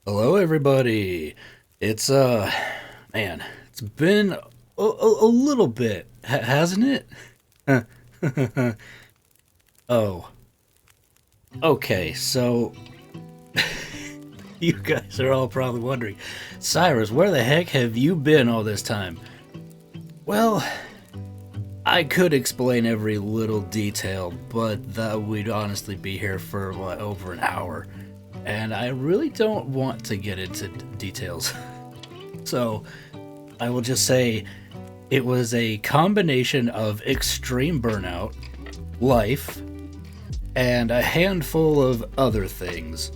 Hello, everybody. It's man, it's been a little bit, hasn't it? Oh, okay. So you guys are all probably wondering, Cyrus, where the heck have you been all this time? Well, I could explain every little detail, but that we'd honestly be here for what, over an hour, and I really don't want to get into details. So I will just say it was a combination of extreme burnout, life, and a handful of other things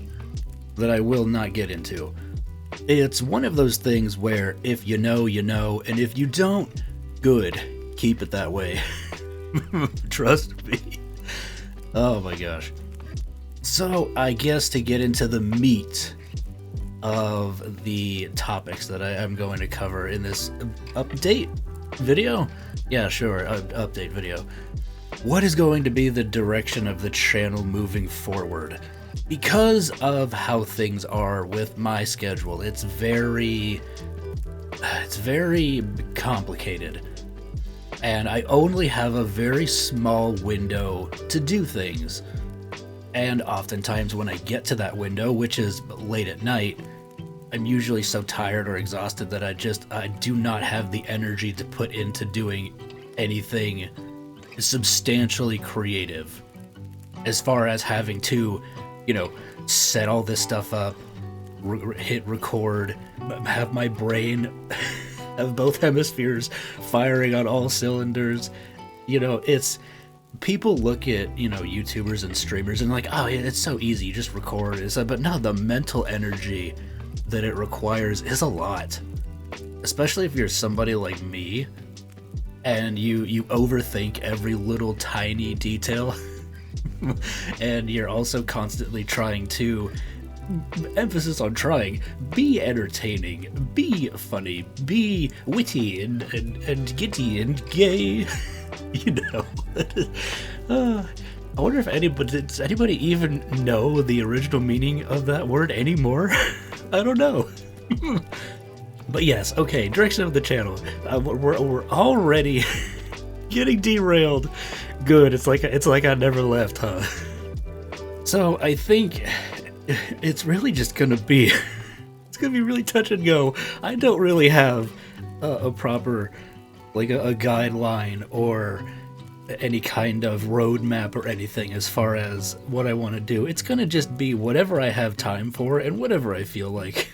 that I will not get into. It's one of those things where if you know, you know, and if you don't, good. Keep it that way. Trust me. Oh my gosh. So, I guess to get into the meat of the topics that I am going to cover in this update video? Yeah, sure, update video. What is going to be the direction of the channel moving forward? Because of how things are with my schedule, it's very complicated. And I only have a very small window to do things. And oftentimes when I get to that window, which is late at night, I'm usually so tired or exhausted that I do not have the energy to put into doing anything substantially creative. As far as having to, set all this stuff up, hit record, have my brain have both hemispheres firing on all cylinders. It's people look at YouTubers and streamers and like, oh yeah, it's so easy, you just record. But no, the mental energy that it requires is a lot, especially if you're somebody like me and you overthink every little tiny detail. And you're also constantly trying to, emphasis on trying, be entertaining, be funny, be witty and giddy and gay. I wonder if does anybody even know the original meaning of that word anymore? I don't know. But yes, okay, direction of the channel. We're already getting derailed. Good, it's like I never left, huh? So I think it's really just gonna be really touch and go. I don't really have a proper, like a guideline or any kind of roadmap or anything as far as what I want to do. It's gonna just be whatever I have time for and whatever I feel like.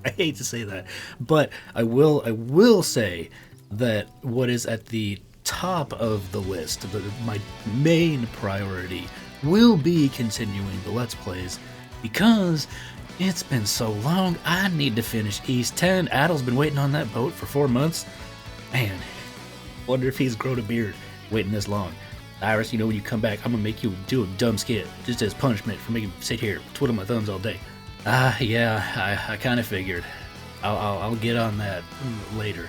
I hate to say that, but I will say that what is at the top of the list, my main priority, will be continuing the Let's Plays, because it's been so long. I need to finish East 10. Adel's been waiting on that boat for 4 months. Man, wonder if he's grown a beard waiting this long. Iris, when you come back, I'm gonna make you do a dumb skit, just as punishment for making me sit here twiddle my thumbs all day. Yeah, I kind of figured. I'll get on that later.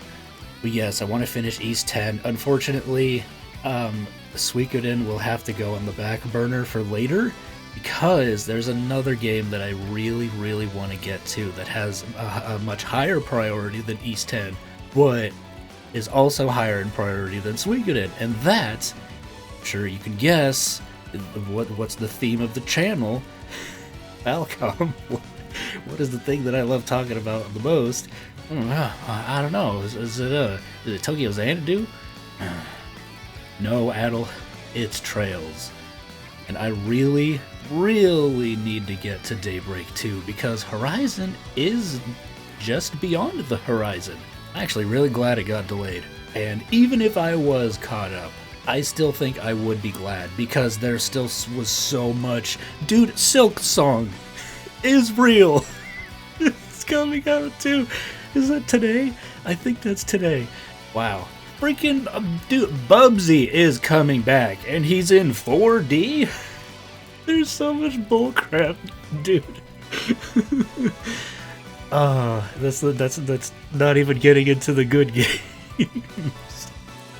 But yes, I want to finish East 10. Unfortunately, Suikoden will have to go on the back burner for later, because there's another game that I really, really want to get to that has a much higher priority than East 10, but is also higher in priority than Suikoden, and that, I'm sure you can guess, what's the theme of the channel? Falcom. What is the thing that I love talking about the most? I don't know. Is it Tokyo Xanadu? No, Adel, it's Trails. And I really, really need to get to Daybreak 2, because Horizon is just beyond the horizon. I'm actually really glad it got delayed. And even if I was caught up, I still think I would be glad, because there still was so much. Dude, Silk Song is real. It's coming out too. Is that today? I think that's today. Wow. Freaking dude, Bubsy is coming back, and he's in 4D. There's so much bullcrap, dude. That's not even getting into the good games.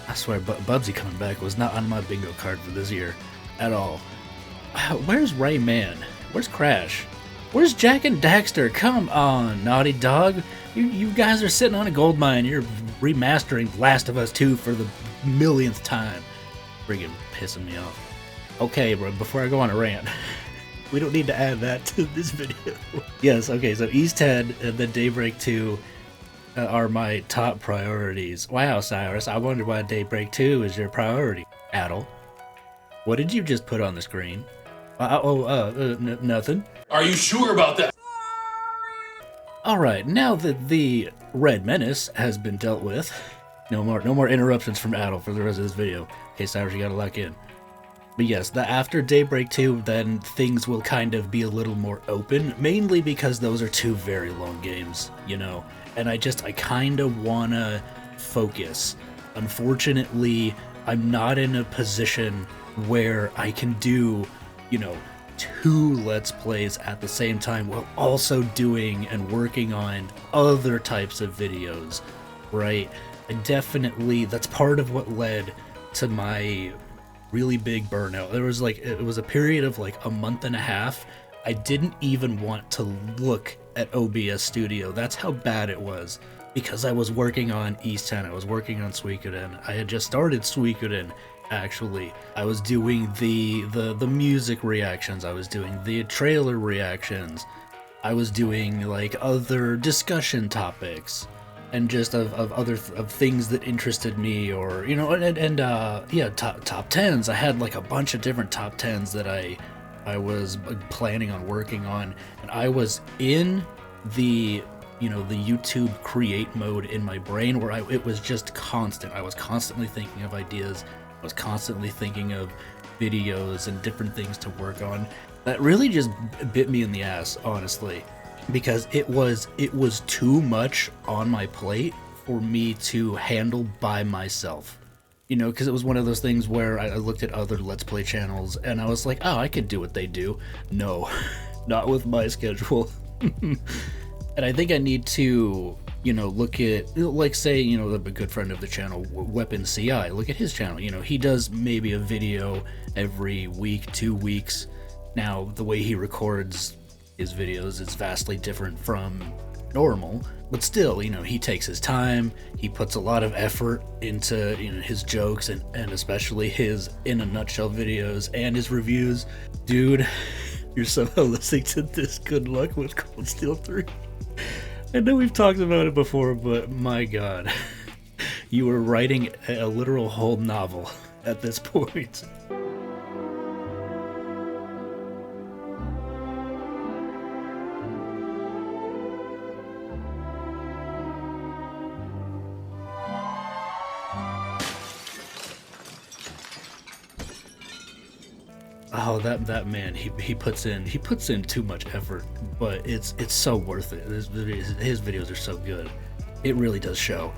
I swear, Bubsy coming back was not on my bingo card for this year at all. Where's Rayman? Where's Crash? Where's Jack and Daxter? Come on, Naughty Dog. You guys are sitting on a gold mine. You're remastering Last of Us 2 for the millionth time. Friggin' pissing me off. Okay, bro, before I go on a rant, we don't need to add that to this video. Yes, okay, so Easthead and the Daybreak 2 are my top priorities. Wow, Cyrus, I wonder why Daybreak 2 is your priority. Adel, what did you just put on the screen? Nothing. Are you sure about that? Alright, now that the Red Menace has been dealt with, no more interruptions from Adel for the rest of this video. Okay, Cyrus, you gotta lock in. But yes, after Daybreak 2, then things will kind of be a little more open, mainly because those are two very long games, you know? And I kind of wanna focus. Unfortunately, I'm not in a position where I can do, you know, 2 Let's Plays at the same time while also doing and working on other types of videos, right? And definitely, that's part of what led to my really big burnout. It was a period of like a month and a half. I didn't even want to look at OBS Studio. That's how bad it was. Because I was working on East 10, I was working on Suikoden. I had just started Suikoden, actually. I was doing the music reactions, I was doing the trailer reactions, I was doing like other discussion topics, and just of things that interested me, or, you know, yeah, top 10s. I had like a bunch of different top 10s that I was planning on working on, and I was in the, you know, the YouTube create mode in my brain where it was just constant. I was constantly thinking of ideas. I was constantly thinking of videos and different things to work on. That really just bit me in the ass, honestly, because it was too much on my plate for me to handle by myself. You know, because it was one of those things where I looked at other Let's Play channels and I was like, oh, I could do what they do. No, not with my schedule. And I think I need to, you know, look at, like, say, you know, a good friend of the channel, Weapon CI, look at his channel. You know, he does maybe a video every week, 2 weeks. Now, the way he records his videos is vastly different from normal, but still, you know, he takes his time, he puts a lot of effort into, you know, his jokes and especially his in a nutshell videos and his reviews. Dude, you're somehow listening to this, good luck with Cold Steel 3. I know we've talked about it before, but my god, you were writing a literal whole novel at this point. Oh, that man, he puts in too much effort, but it's so worth it. His videos are so good. It really does show.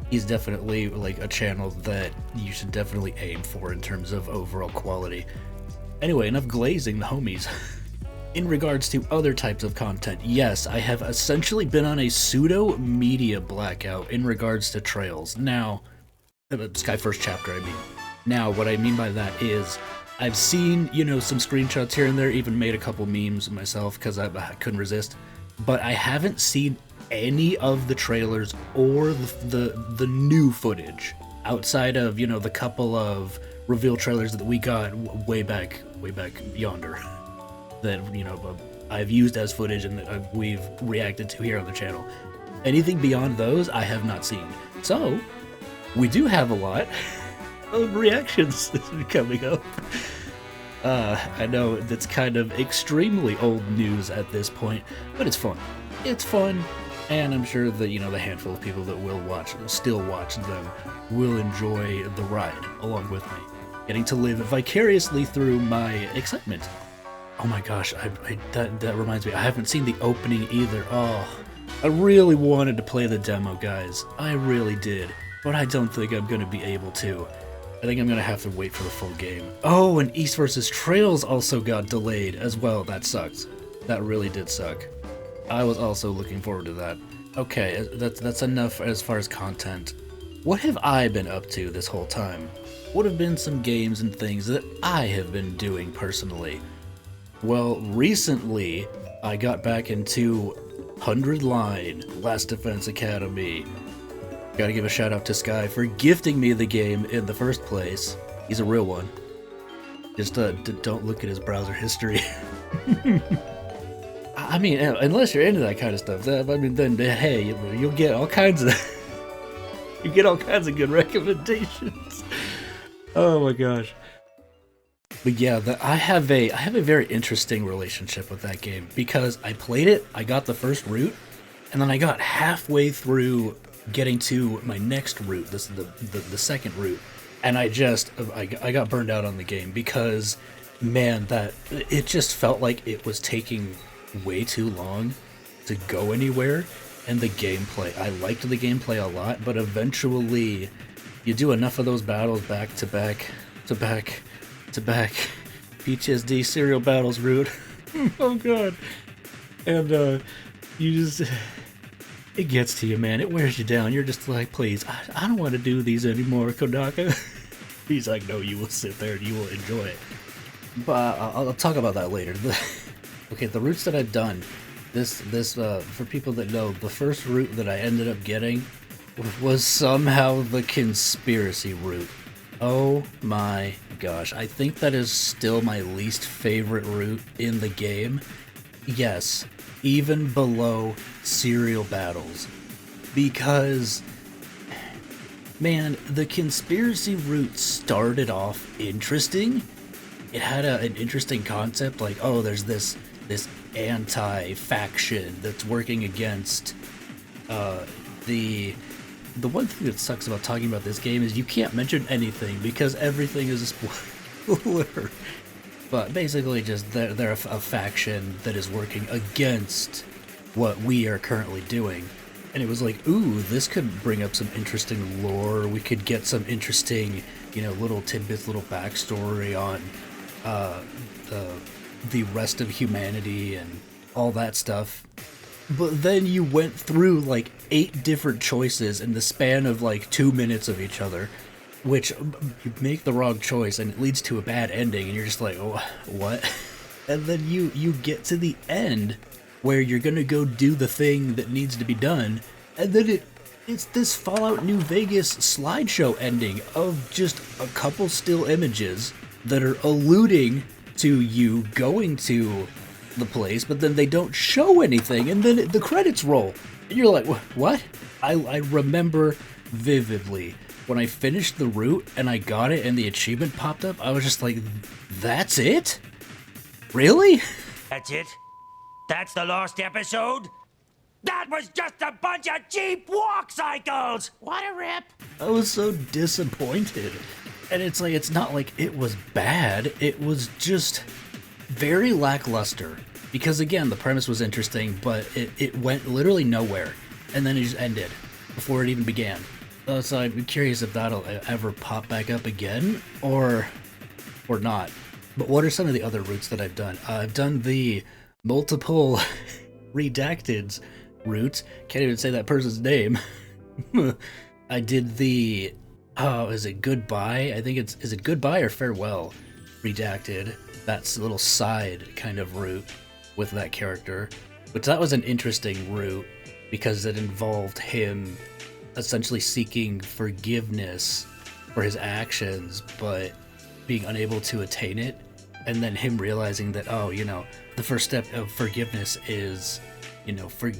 He's definitely like a channel that you should definitely aim for in terms of overall quality. Anyway, enough glazing the homies. In regards to other types of content, yes, I have essentially been on a pseudo media blackout in regards to trails. Now, Sky First Chapter, I mean. Now, what I mean by that is, I've seen, you know, some screenshots here and there, even made a couple memes myself because I couldn't resist, but I haven't seen any of the trailers or the new footage outside of, you know, the couple of reveal trailers that we got way back yonder that, you know, I've used as footage and that we've reacted to here on the channel. Anything beyond those, I have not seen. So, we do have a lot of reactions coming up. I know that's kind of extremely old news at this point, but it's fun. It's fun, and I'm sure that, you know, the handful of people that will still watch them will enjoy the ride along with me, getting to live vicariously through my excitement. Oh my gosh, that reminds me, I haven't seen the opening either. Oh, I really wanted to play the demo, guys. I really did, but I don't think I'm going to be able to. I think I'm going to have to wait for the full game. Oh, and East vs. Trails also got delayed as well. That sucks. That really did suck. I was also looking forward to that. Okay, that's enough as far as content. What have I been up to this whole time? What have been some games and things that I have been doing personally? Well, recently, I got back into 100 Line, Last Defense Academy. Gotta give a shout out to Sky for gifting me the game in the first place. He's a real one. Just don't look at his browser history. I mean, unless you're into that kind of stuff, then hey, you'll get all kinds of you get all kinds of good recommendations. Oh my gosh. But yeah, I have a very interesting relationship with that game because I played it, I got the first route, and then I got halfway through getting to my next route. This is the second route, and I got burned out on the game because, man, that it just felt like it was taking way too long to go anywhere. And the gameplay, I liked the gameplay a lot, but eventually you do enough of those battles back to back PTSD serial battles route. Oh god. And you just, it gets to you, man. It wears you down. You're just like, please, I don't want to do these anymore, Kodaka. He's like, no, you will sit there and you will enjoy it. But I'll talk about that later. Okay, the routes that I've done, this for people that know, the first route that I ended up getting was somehow the conspiracy route. Oh my gosh, I think that is still my least favorite route in the game. Yes, even below serial battles. Because, man, the conspiracy route started off interesting. It had an interesting concept, like, oh, there's this anti-faction that's working against the one thing that sucks about talking about this game is you can't mention anything because everything is a spoiler. But basically just they're a faction that is working against what we are currently doing. And it was like, ooh, this could bring up some interesting lore. We could get some interesting, little tidbits, little backstory on the rest of humanity and all that stuff. But then you went through like 8 different choices in the span of like 2 minutes of each other, which you make the wrong choice and it leads to a bad ending, and you're just like, oh, what? And then you get to the end where you're gonna go do the thing that needs to be done, and then it's this Fallout New Vegas slideshow ending of just a couple still images that are alluding to you going to the place, but then they don't show anything, and then the credits roll, and you're like, what? I remember vividly when I finished the route and I got it and the achievement popped up. I was just like, that's it? Really? That's it? That's the last episode? That was just a bunch of cheap walk cycles! What a rip! I was so disappointed. And it's like, it's not like it was bad, it was just very lackluster. Because again, the premise was interesting, but it went literally nowhere. And then it just ended before it even began. So I'm curious if that'll ever pop back up again, or not. But what are some of the other routes that I've done? I've done the multiple redacteds route. Can't even say that person's name. I did the, is it Goodbye? I think is it Goodbye or Farewell redacted? That's a little side kind of route with that character. But that was an interesting route because it involved him essentially seeking forgiveness for his actions, but being unable to attain it. And then him realizing that, the first step of forgiveness is,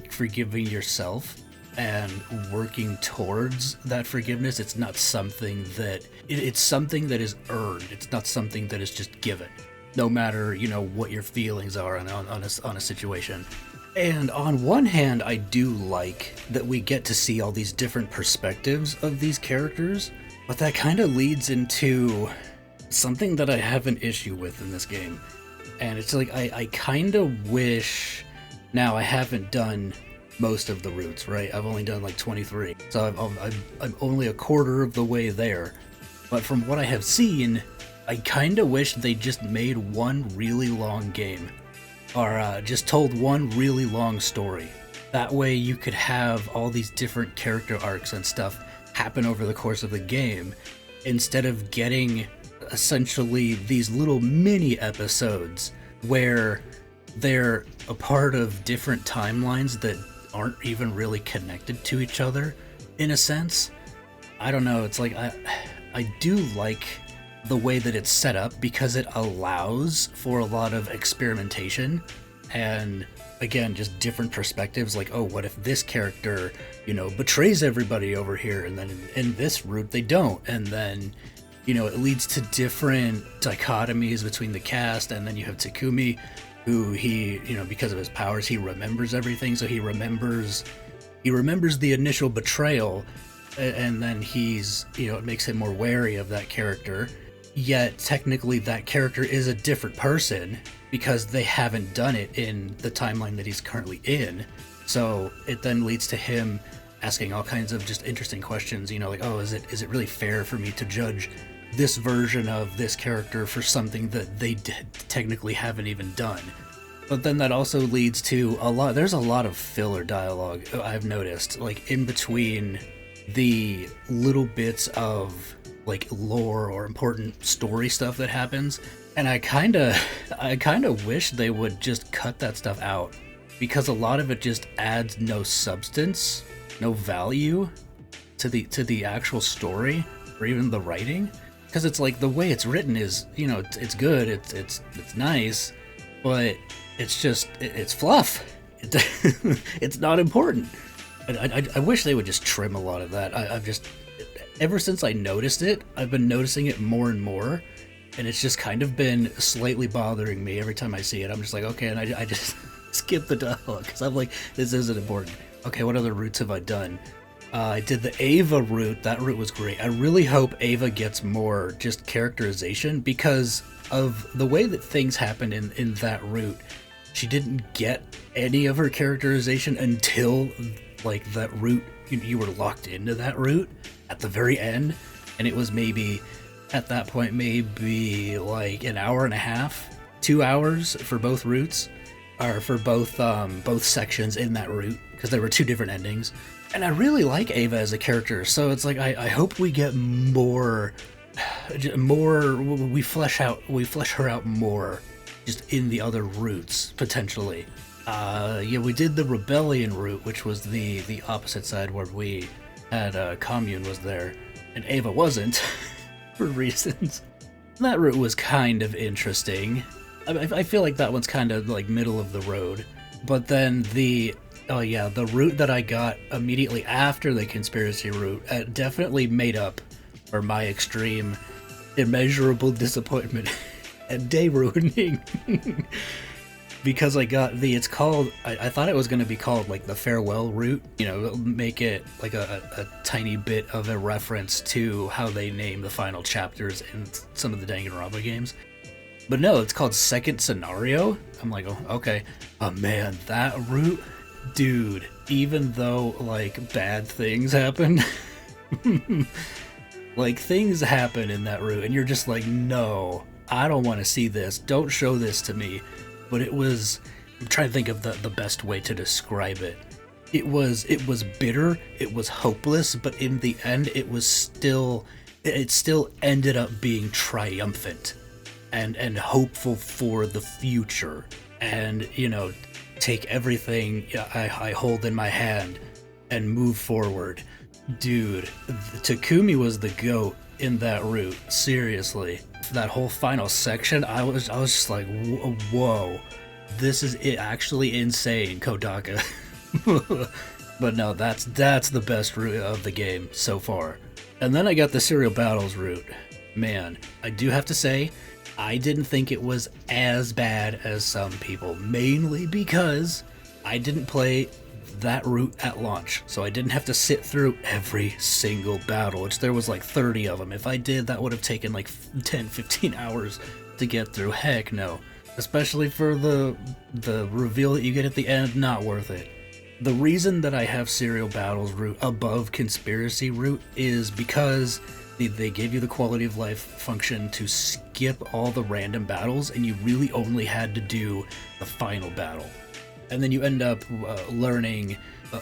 forgiving yourself and working towards that forgiveness. It's not something that, it's something that is earned. It's not something that is just given, no matter, what your feelings are on a situation. And on one hand, I do like that we get to see all these different perspectives of these characters, but that kind of leads into something that I have an issue with in this game. And it's like, I kind of wish, now I haven't done most of the routes, right? I've only done like 23, so I'm only a quarter of the way there. But from what I have seen, I kind of wish they just made one really long game, or just told one really long story. That way you could have all these different character arcs and stuff happen over the course of the game, instead of getting essentially these little mini episodes where they're a part of different timelines that aren't even really connected to each other, in a sense. I don't know, it's like, I do like the way that it's set up because it allows for a lot of experimentation and, again, just different perspectives. Like, oh, what if this character, betrays everybody over here, and then in this route they don't, and then it leads to different dichotomies between the cast. And then you have Takumi, who he, because of his powers, he remembers everything, so he remembers the initial betrayal, and then he's, it makes him more wary of that character. Yet technically that character is a different person because they haven't done it in the timeline that he's currently in. So it then leads to him asking all kinds of just interesting questions, like, oh, is it really fair for me to judge this version of this character for something that they technically haven't even done? But then that also leads to there's a lot of filler dialogue I've noticed, like in between the little bits of like lore or important story stuff that happens. And I kind of wish they would just cut that stuff out, because a lot of it just adds no substance, no value to the actual story or even the writing. Because it's like the way it's written is, it's good, it's nice, but it's fluff. It's not important. I wish they would just trim a lot of that. Ever since I noticed it, I've been noticing it more and more, and it's just kind of been slightly bothering me every time I see it. I'm just like, okay, and I just skip the dialogue because I'm like, this isn't important. Okay, what other routes have I done? I did the Ava route. That route was great. I really hope Ava gets more just characterization because of the way that things happen in that route. She didn't get any of her characterization until like that route, you were locked into that route at the very end, and it was maybe at that point maybe like an hour and a half, 2 hours for both routes, or for both sections in that route, because there were two different endings. And I really like Ava as a character, so it's like I hope we get more, we flesh her out more, just in the other routes potentially. We did the Rebellion route, which was the opposite side where we had Commune was there, and Ava wasn't, for reasons. That route was kind of interesting. I feel like that one's kind of like middle of the road. But then the route that I got immediately after the conspiracy route definitely made up for my extreme, immeasurable disappointment and day ruining. Because I got it's called, I thought it was going to be called like the farewell route, make it like a tiny bit of a reference to how they name the final chapters in some of the Danganronpa games. But no, it's called Second Scenario. I'm like, oh, okay. Oh man, that route, dude, even though like bad things happen, like things happen in that route and you're just like, no, I don't want to see this. Don't show this to me. But it was, I'm trying to think of the best way to describe it. It was bitter, it was hopeless, but in the end it still ended up being triumphant and hopeful for the future. And, take everything I hold in my hand and move forward. Dude, Takumi was the GOAT in that route, seriously. That whole final section, I was just like, whoa, this is actually insane, Kodaka. But no, that's the best route of the game so far. And then I got the Serial Battles route. Man, I do have to say, I didn't think it was as bad as some people, mainly because I didn't play that route at launch, so I didn't have to sit through every single battle, which there was like 30 of them. If I did, that would have taken like 10-15 hours to get through. Heck no. Especially for the reveal that you get at the end, not worth it. The reason that I have Serial Battles route above Conspiracy route is because they gave you the quality of life function to skip all the random battles, and you really only had to do the final battle. And then you end up learning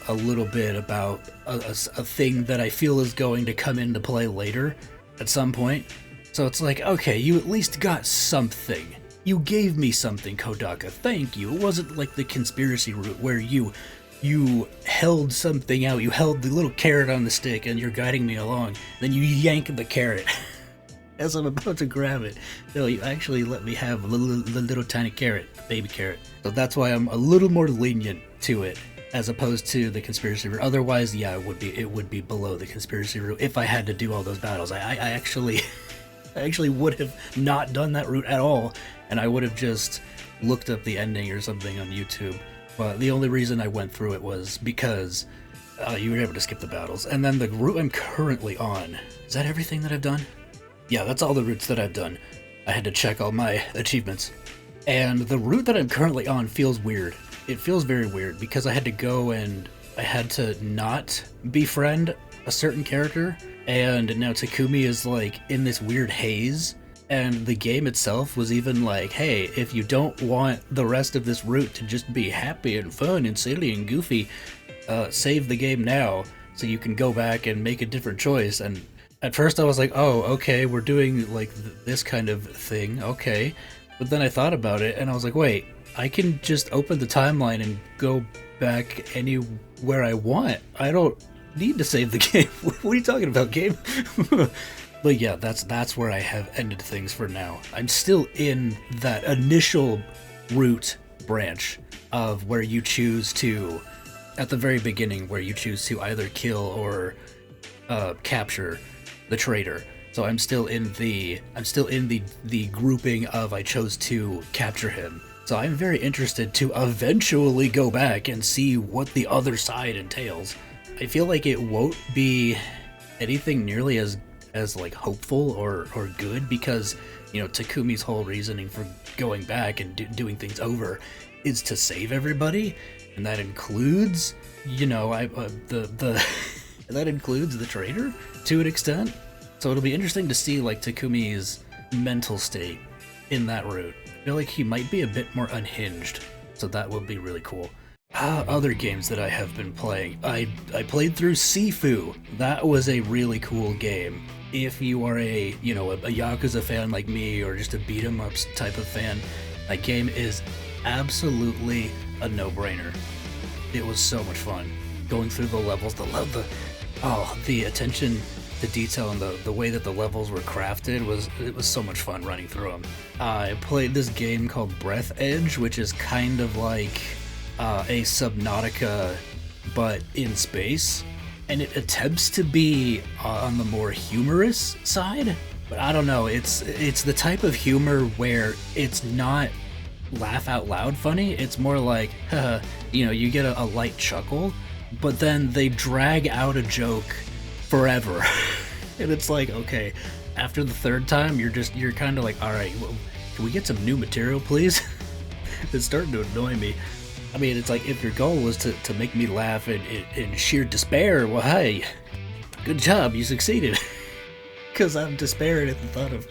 a little bit about a thing that I feel is going to come into play later at some point. So it's like, okay, you at least got something. You gave me something, Kodaka. Thank you. It wasn't like the conspiracy route where you held something out. You held the little carrot on the stick and you're guiding me along. Then you yank the carrot as I'm about to grab it. No, you actually let me have a little tiny carrot, baby carrot. So that's why I'm a little more lenient to it as opposed to the conspiracy route. Otherwise, yeah, it would be below the conspiracy route if I had to do all those battles. I actually I actually would have not done that route at all, and I would have just looked up the ending or something on YouTube. But the only reason I went through it was because you were able to skip the battles. And then the route I'm currently on, is that everything that I've done? Yeah, that's all the routes that I've done. I had to check all my achievements. And the route that I'm currently on feels weird. It feels very weird because I had to go and I had to not befriend a certain character. And now Takumi is like in this weird haze. And the game itself was even like, hey, if you don't want the rest of this route to just be happy and fun and silly and goofy, save the game now so you can go back and make a different choice. And at first I was like, oh, okay, we're doing like this kind of thing, okay. But then I thought about it and I was like, wait, I can just open the timeline and go back anywhere I want. I don't need to save the game. What are you talking about, game? But yeah, that's where I have ended things for now. I'm still in that initial route branch of where you choose to, at the very beginning, where you choose to either kill or capture the traitor. So I'm still in the grouping of I chose to capture him. So I'm very interested to eventually go back and see what the other side entails. I feel like it won't be anything nearly as like hopeful or good because, you know, Takumi's whole reasoning for going back and doing things over is to save everybody, and that includes, you know, that includes the traitor to an extent. So it'll be interesting to see like Takumi's mental state in that route. I feel like he might be a bit more unhinged, so that would be really cool. Other games that I have been playing. I played through Sifu. That was a really cool game. If you are a Yakuza fan like me, or just a beat 'em ups type of fan, that game is absolutely a no-brainer. It was so much fun going through the levels, the attention to detail and the way that the levels were crafted was so much fun running through them. I played this game called Breath Edge, which is kind of like a Subnautica but in space, and it attempts to be on the more humorous side, but I don't know, it's the type of humor where it's not laugh out loud funny. It's more like you get a light chuckle, but then they drag out a joke forever. And it's like, okay, after the third time you're kind of like, all right, well, can we get some new material please? It's starting to annoy me. I mean, it's like, if your goal was to make me laugh in sheer despair, well, hey, good job, you succeeded. Because I'm despairing at the thought of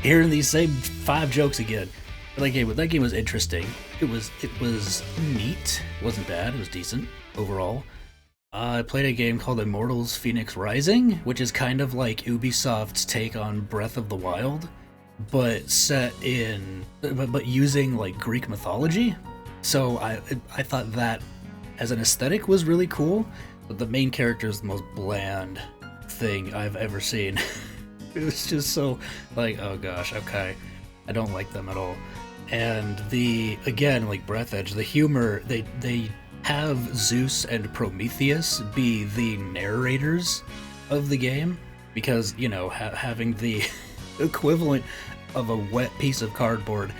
hearing these same 5 jokes again. But that game was interesting. It was neat. It wasn't bad. It was decent overall. I played a game called Immortals Phoenix Rising, which is kind of like Ubisoft's take on Breath of the Wild, but but using like Greek mythology. So I thought that as an aesthetic was really cool, but the main character is the most bland thing I've ever seen. It was just so like, oh gosh, okay, I don't like them at all. And like Breath Edge, the humor, they have Zeus and Prometheus be the narrators of the game, because, you know, having the equivalent of a wet piece of cardboard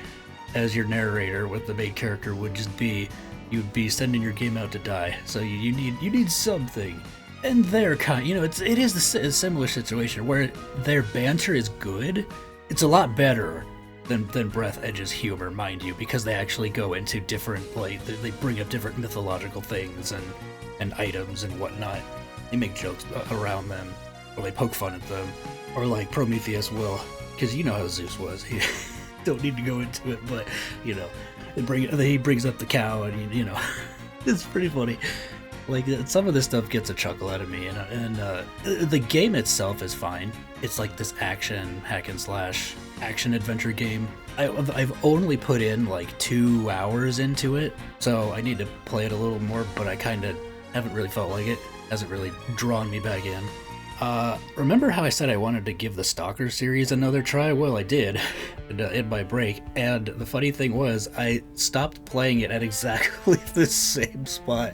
as your narrator with the main character would just be, you'd be sending your game out to die. So you need something. And they're kind, you know, it is a similar situation where their banter is good. It's a lot better than Breath Edge's humor, mind you, because they actually go into different, like, they bring up different mythological things and items and whatnot. They make jokes around them, or they poke fun at them, or like Prometheus will, because you know how Zeus was. He don't need to go into it, but, you know, he brings up the cow, and, you know, it's pretty funny. Like, some of this stuff gets a chuckle out of me, and the game itself is fine. It's like this action hack and slash action adventure game. I've only put in like 2 hours into it, so I need to play it a little more, but I kind of haven't really felt like it. Hasn't really drawn me back in. Remember how I said I wanted to give the Stalker series another try? Well, I did in my break, and the funny thing was I stopped playing it at exactly the same spot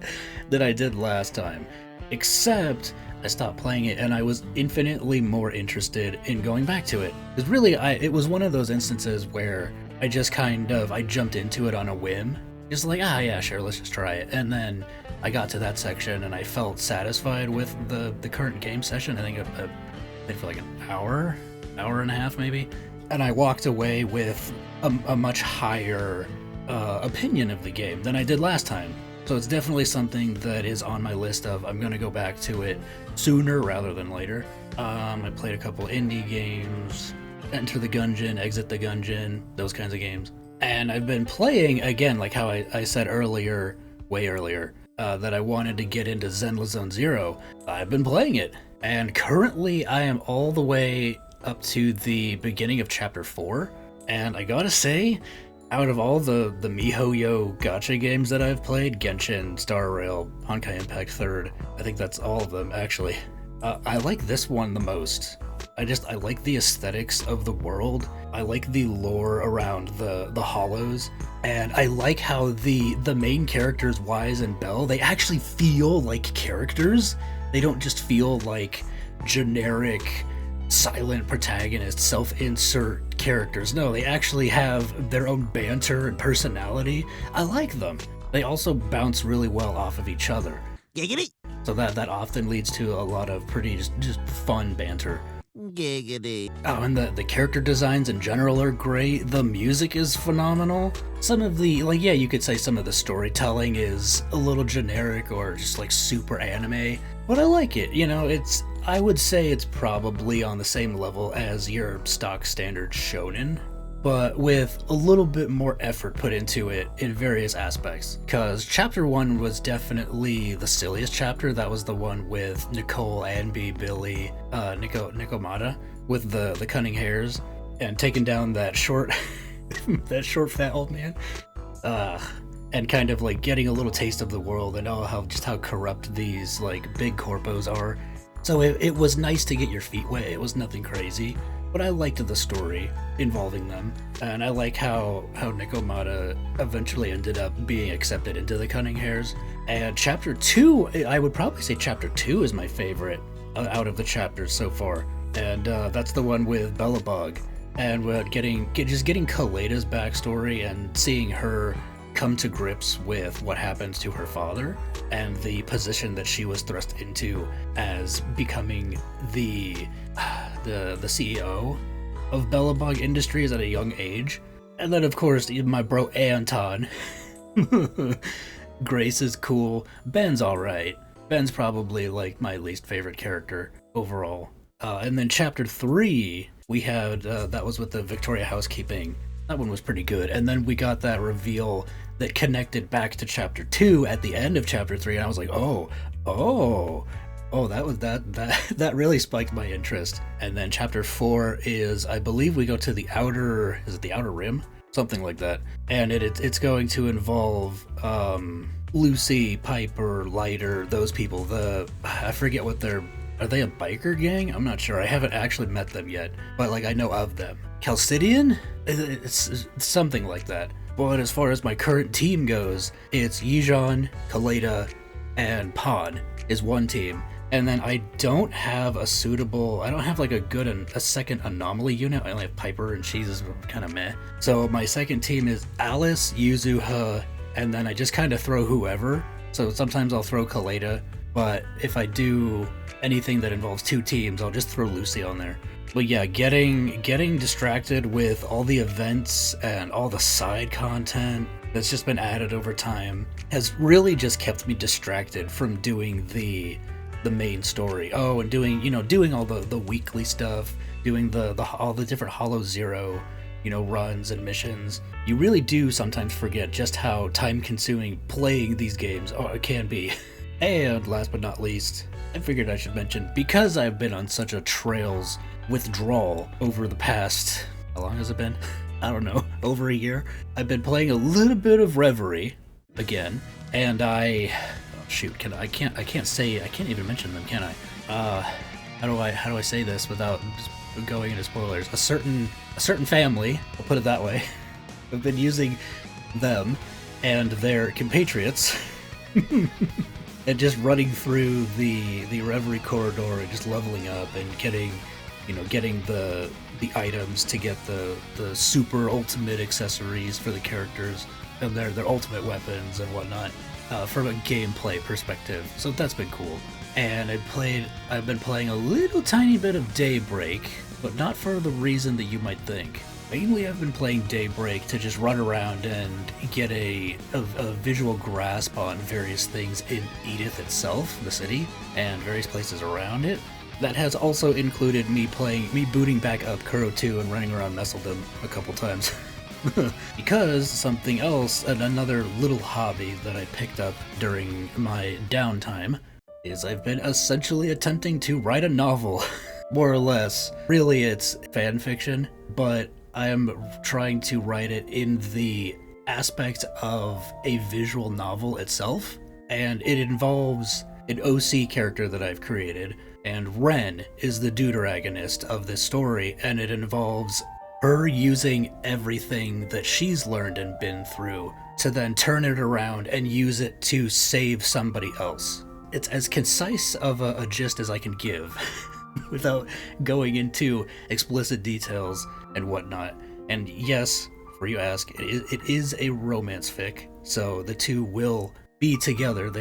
that I did last time, except I stopped playing it and I was infinitely more interested in going back to it. Because really, it was one of those instances where I just I jumped into it on a whim. Just like, yeah, sure, let's just try it. And then I got to that section and I felt satisfied with the current game session. I think for like an hour and a half maybe. And I walked away with a much higher opinion of the game than I did last time. So it's definitely something that is on my list of I'm going to go back to it sooner rather than later. I played a couple indie games, Enter the Gungeon, Exit the Gungeon, those kinds of games. And I've been playing, again, like how I said earlier, way earlier, that I wanted to get into Zenless Zone Zero. I've been playing it, and currently I am all the way up to the beginning of Chapter 4, and I gotta say, out of all the MiHoYo gacha games that I've played, Genshin, Star Rail, Honkai Impact 3rd, I think that's all of them, actually. I like this one the most. I like the aesthetics of the world. I like the lore around the hollows, and I like how the main characters, Wise and Bell, they actually feel like characters. They don't just feel like generic silent protagonist, self-insert characters. No, they actually have their own banter and personality. I like them. They also bounce really well off of each other. Giggity. So that often leads to a lot of pretty just fun banter. Giggity. Oh, and the character designs in general are great. The music is phenomenal. Some of the, you could say some of the storytelling is a little generic or just like super anime, but I like it. I would say it's probably on the same level as your stock standard shonen, but with a little bit more effort put into it in various aspects. Because Chapter 1 was definitely the silliest chapter. That was the one with Nicole, Anby, Billy, Nikomata, with the cunning hairs, and taking down that short, that short fat old man. And kind of like getting a little taste of the world and how corrupt these like big corpos are. So it was nice to get your feet wet. It was nothing crazy, but I liked the story involving them, and I like how Nikomata eventually ended up being accepted into the Cunning Hairs. And Chapter 2, I would probably say Chapter 2 is my favorite out of the chapters so far, and that's the one with Bellabog, and getting Kaleda's backstory and seeing her come to grips with what happens to her father and the position that she was thrust into as becoming the CEO of Bellabog Industries at a young age. And then of course my bro Anton. Grace is cool. Ben's alright. Ben's probably like my least favorite character overall. And then Chapter 3 we had that was with the Victoria housekeeping. That one was pretty good. And then we got that reveal that connected back to Chapter 2 at the end of Chapter 3, and I was like, oh, that really spiked my interest. And then Chapter 4 is, I believe we go to the outer rim? Something like that. And it's going to involve Lucy, Piper, Lighter, those people. I forget what are they a biker gang? I'm not sure. I haven't actually met them yet, but I know of them. Chalcidian? It's something like that. But as far as my current team goes, it's Yijan, Kaleda, and Pan is one team. And then I don't have a second anomaly unit. I only have Piper, and she's kind of meh. So my second team is Alice, Yuzuha, and then I just kind of throw whoever. So sometimes I'll throw Kaleda, but if I do anything that involves two teams, I'll just throw Lucy on there. But yeah, getting distracted with all the events and all the side content that's just been added over time has really just kept me distracted from doing the main story. Oh, and doing all the weekly stuff, doing all the different Hollow Zero, runs and missions. You really do sometimes forget just how time-consuming playing these games can be. And last but not least, I figured I should mention, because I've been on such a Trails withdrawal over the past how long has it been? I don't know, over a year. I've been playing a little bit of Reverie again, and I can't even mention them, can I? How do I say this without going into spoilers? A certain family, I'll put it that way, have been using them and their compatriots and just running through the Reverie corridor and just leveling up and getting the items to get the super ultimate accessories for the characters and their ultimate weapons and whatnot, from a gameplay perspective. So that's been cool. And I've been playing a little tiny bit of Daybreak, but not for the reason that you might think. Mainly I've been playing Daybreak to just run around and get a visual grasp on various things in Edith itself, the city, and various places around it. That has also included me booting back up Kuro 2 and running around Messeldom a couple times. Because something else, another little hobby that I picked up during my downtime, is I've been essentially attempting to write a novel, more or less. Really, it's fan fiction, but I am trying to write it in the aspect of a visual novel itself, and it involves an OC character that I've created, and Ren is the deuteragonist of this story, and it involves her using everything that she's learned and been through to then turn it around and use it to save somebody else. It's as concise of a gist as I can give without going into explicit details and whatnot. And yes, before you ask, it is a romance fic, so the two will be together.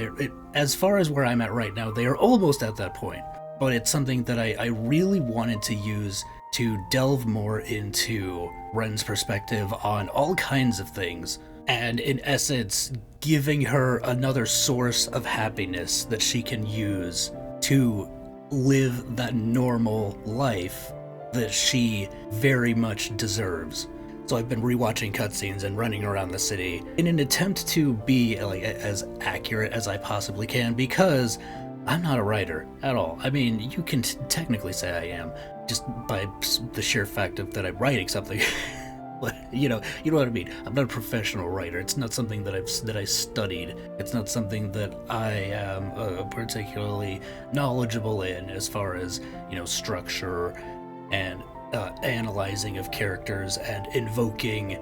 As far as where I'm at right now, they are almost at that point. But it's something that I really wanted to use to delve more into Ren's perspective on all kinds of things, and in essence, giving her another source of happiness that she can use to live that normal life that she very much deserves. So I've been rewatching cutscenes and running around the city in an attempt to be as accurate as I possibly can, because I'm not a writer at all. I mean, you can technically say I am, just by the sheer fact of that I'm writing something. But you know what I mean. I'm not a professional writer. It's not something that I studied. It's not something that I am particularly knowledgeable in, as far as structure and analyzing of characters and invoking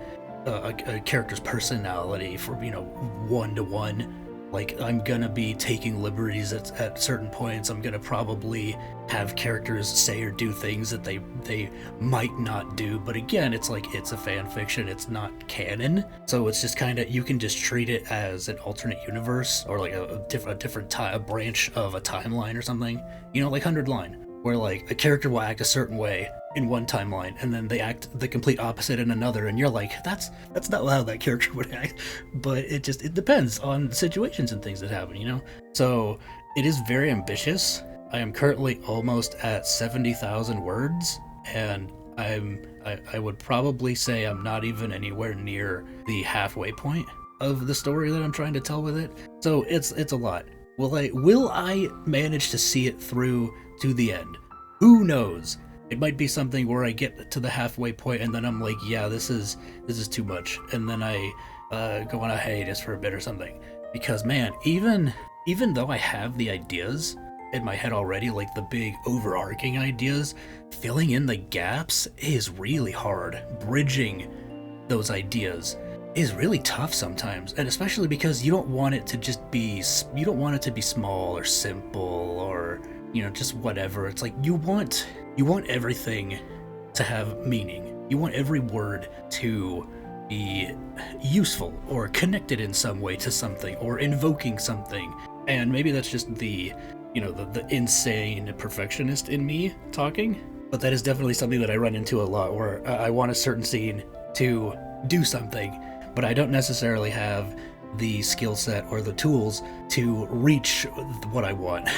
a character's personality for one-to-one. Like, I'm gonna be taking liberties at certain points. I'm gonna probably have characters say or do things that they might not do. But again, it's a fan fiction. It's not canon. So it's just kind of, you can just treat it as an alternate universe, or like a branch of a timeline or something. Like 100 Line, where like a character will act a certain way in one timeline, and then they act the complete opposite in another, and you're like, that's not how that character would act. But it depends on situations and things that happen, So it is very ambitious. I am currently almost at 70,000 words, and I would probably say I'm not even anywhere near the halfway point of the story that I'm trying to tell with it. So it's a lot. Will I manage to see it through to the end? Who knows? It might be something where I get to the halfway point and then I'm like, yeah, this is too much, and then I go on a hiatus for a bit or something. Because man, even though I have the ideas in my head already, like the big overarching ideas, filling in the gaps is really hard. Bridging those ideas is really tough sometimes, and especially because you don't want it to be small or simple or just whatever. It's like you want everything to have meaning. You want every word to be useful or connected in some way to something or invoking something. And maybe that's just the insane perfectionist in me talking, but that is definitely something that I run into a lot, where I want a certain scene to do something, but I don't necessarily have the skill set or the tools to reach what I want.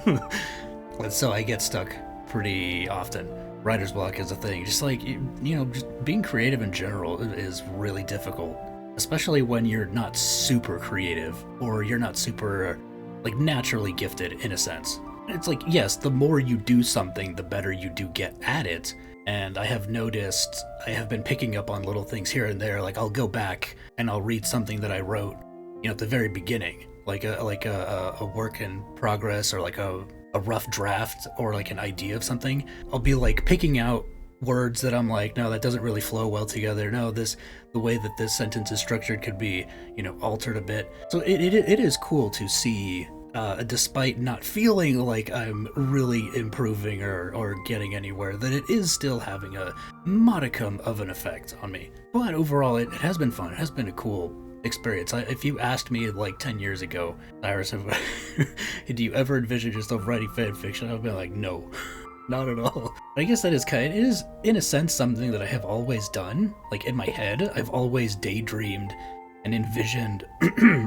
And so I get stuck pretty often. Writer's block is a thing. Just like, just being creative in general is really difficult, especially when you're not super creative or you're not super naturally gifted in a sense. It's like, yes, the more you do something, the better you do get at it, And I have noticed, I have been picking up on little things here and there. Like I'll go back and I'll read something that I wrote, at the very beginning, like a work in progress, or like a rough draft, or like an idea of something. I'll be like picking out words that I'm like, no, that doesn't really flow well together. No, the way that this sentence is structured could be, altered a bit. So it is cool to see, despite not feeling like I'm really improving or getting anywhere, that it is still having a modicum of an effect on me. But overall, it has been fun. It has been a cool experience. If you asked me like 10 years ago, Cyrus, do you ever envision yourself writing fan fiction? I'd be like, no. Not at all. I guess that it is, in a sense, something that I have always done. Like in my head, I've always daydreamed and envisioned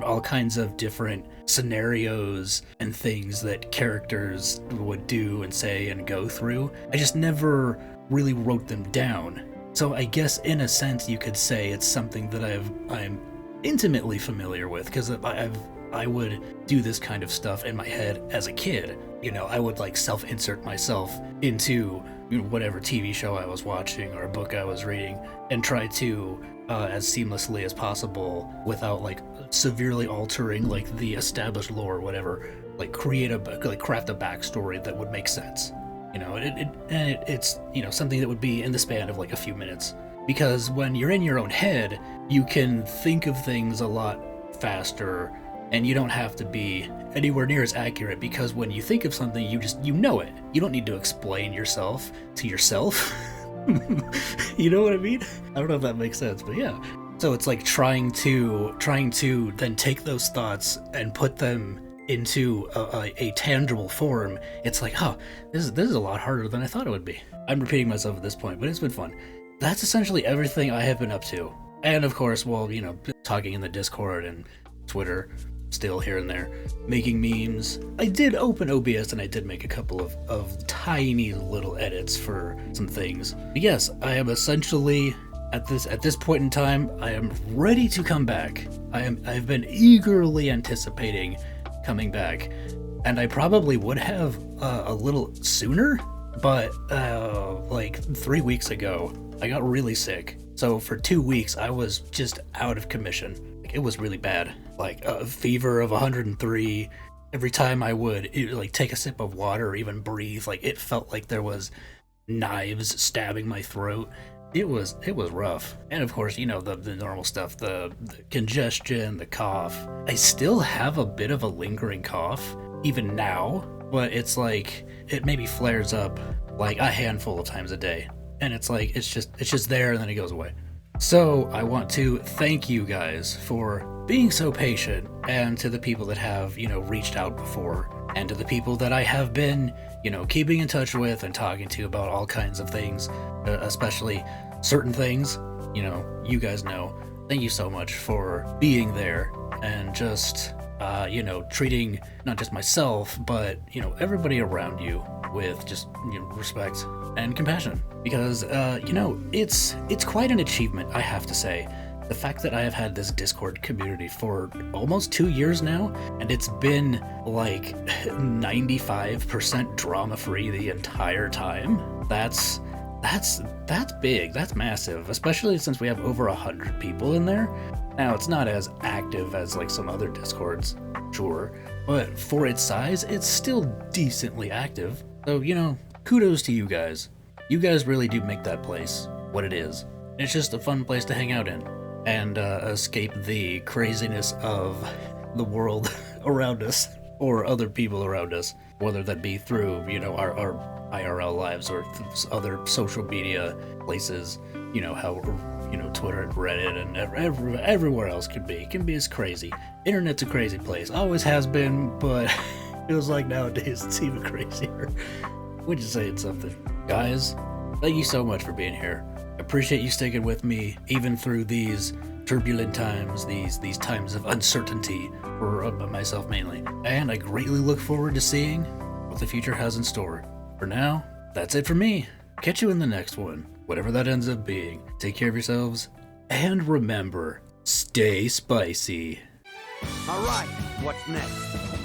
all kinds of different scenarios and things that characters would do and say and go through. I just never really wrote them down. So I guess in a sense you could say it's something that I'm intimately familiar with, because I would do this kind of stuff in my head as a kid. I would like self-insert myself into whatever TV show I was watching or a book I was reading, and try to, as seamlessly as possible, without like severely altering like the established lore or whatever, like craft a backstory that would make sense. It's something that would be in the span of like a few minutes. Because when you're in your own head, you can think of things a lot faster, and you don't have to be anywhere near as accurate, because when you think of something, you know it. You don't need to explain yourself to yourself. You know what I mean? I don't know if that makes sense, but yeah. So it's like trying to then take those thoughts and put them into a tangible form. It's like, this is a lot harder than I thought it would be. I'm repeating myself at this point, but it's been fun. That's essentially everything I have been up to. And of course, talking in the Discord and Twitter, still here and there, making memes. I did open OBS and I did make a couple of tiny little edits for some things. But yes, I am essentially, at this point in time, I am ready to come back. I've been eagerly anticipating coming back, and I probably would have a little sooner, but like 3 weeks ago, I got really sick. So for 2 weeks, I was just out of commission. It was really bad. Like a fever of 103. Every time I would take a sip of water or even breathe, like it felt like there was knives stabbing my throat. It was rough. And of course, the normal stuff, the congestion, the cough. I still have a bit of a lingering cough even now, but it's like it maybe flares up like a handful of times a day. And it's like it's just there and then it goes away. So I want to thank you guys for being so patient, and to the people that have, reached out before, and to the people that I have been, keeping in touch with and talking to about all kinds of things, especially certain things, you guys know. Thank you so much for being there and just, treating not just myself, but, everybody around you with just, respect and compassion. Because, it's quite an achievement, I have to say. The fact that I have had this Discord community for almost 2 years now, and it's been like 95% drama-free the entire time, that's big, that's massive, especially since we have over 100 people in there. Now, it's not as active as like some other Discords, sure, but for its size, it's still decently active. So, kudos to you guys. You guys really do make that place what it is. It's just a fun place to hang out in and escape the craziness of the world around us or other people around us, whether that be through, our IRL lives or other social media places, how, Twitter and Reddit and everywhere else can be. It can be as crazy. Internet's a crazy place. Always has been, but feels like nowadays it's even crazier. We're just saying something. Guys, thank you so much for being here. I appreciate you sticking with me even through these turbulent times, these times of uncertainty for myself mainly. And I greatly look forward to seeing what the future has in store. For now, that's it for me. Catch you in the next one, whatever that ends up being. Take care of yourselves, and remember, stay spicy. All right, what's next?